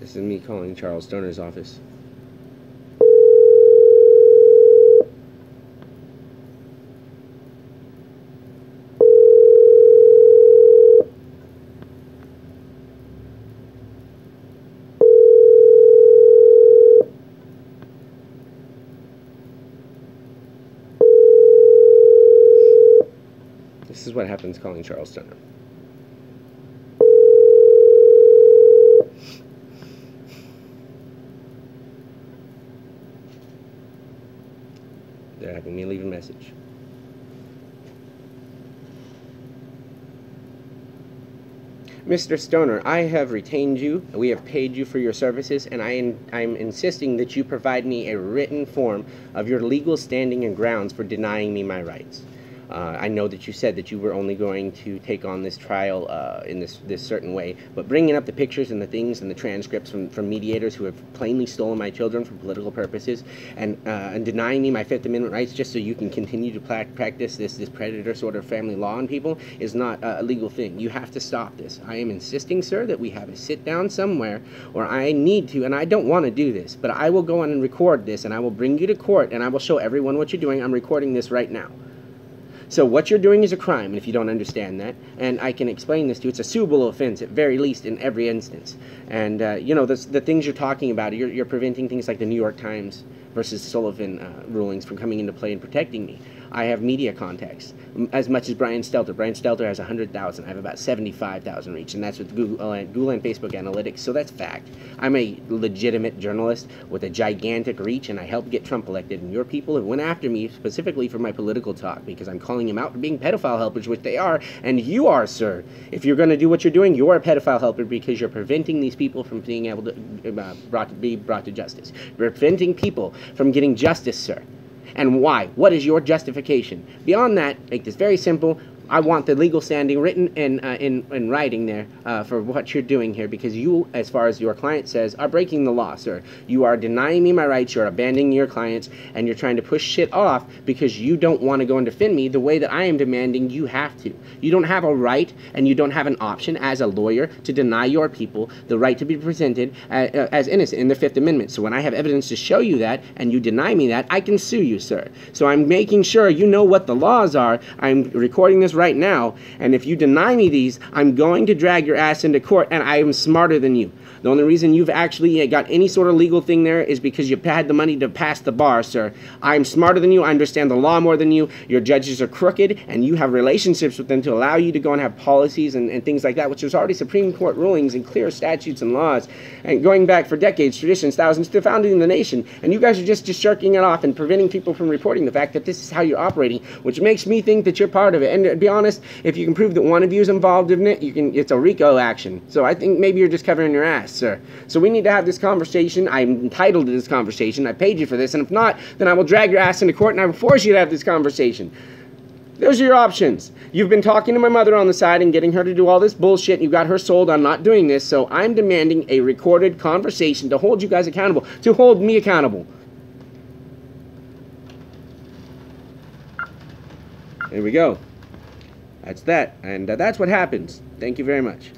This is me calling Charles Stoner's office. This is what happens calling Charles Stoner. They're having me leave a message. Mr. Stoner, I have retained you, we have paid you for your services, and I'm insisting that you provide me a written form of your legal standing and grounds for denying me my rights. I know that you said that you were only going to take on this trial in this certain way, but bringing up the pictures and the things and the transcripts from mediators who have plainly stolen my children for political purposes and denying me my Fifth Amendment rights just so you can continue to practice this predator sort of family law on people is not a legal thing. You have to stop this. I am insisting, sir, that we have a sit down somewhere, or I need to, and I don't want to do this, but I will go on and record this, and I will bring you to court, and I will show everyone what you're doing. I'm recording this right now. So what you're doing is a crime, and if you don't understand that, and I can explain this to you, it's a suable offense at very least in every instance. And, you know, the things you're talking about, you're preventing things like the New York Times versus Sullivan rulings from coming into play and protecting me. I have media contacts, as much as Brian Stelter. Brian Stelter has 100,000. I have about 75,000 reach, and that's with Google and Facebook Analytics, so that's fact. I'm a legitimate journalist with a gigantic reach, and I helped get Trump elected, and your people have went after me specifically for my political talk because I'm calling them out for being pedophile helpers, which they are, and you are, sir. If you're going to do what you're doing, you're a pedophile helper because you're preventing these people from being able to be brought to justice. You're preventing people from getting justice, sir. And why? What is your justification? Beyond that, make this very simple. I want the legal standing written in writing there for what you're doing here, because you, as far as your client says, are breaking the law, sir. You are denying me my rights, you're abandoning your clients, and you're trying to push shit off because you don't want to go and defend me the way that I am demanding you have to. You don't have a right, and you don't have an option as a lawyer to deny your people the right to be presented as innocent in the Fifth Amendment. So when I have evidence to show you that, and you deny me that, I can sue you, sir. So I'm making sure you know what the laws are. I'm recording this right now, and if you deny me these, I'm going to drag your ass into court, and I am smarter than you. The only reason you've actually got any sort of legal thing there is because you had the money to pass the bar, sir. I'm smarter than you. I understand the law more than you. Your judges are crooked, and you have relationships with them to allow you to go and have policies and things like that, which there's already Supreme Court rulings and clear statutes and laws, and going back for decades, traditions, thousands, to founding the nation. And you guys are just shirking it off and preventing people from reporting the fact that this is how you're operating, which makes me think that you're part of it. And to be honest, if you can prove that one of you is involved in it, it's a RICO action. So I think maybe you're just covering your ass, sir. So we need to have this conversation. I'm entitled to this conversation. I paid you for this, and if not, then I will drag your ass into court, and I will force you to have this conversation. Those are your options. You've been talking to my mother on the side and getting her to do all this bullshit, and you got her sold on not doing this, so I'm demanding a recorded conversation to hold you guys accountable, to hold me accountable. There we go. That's that, and that's what happens. Thank you very much.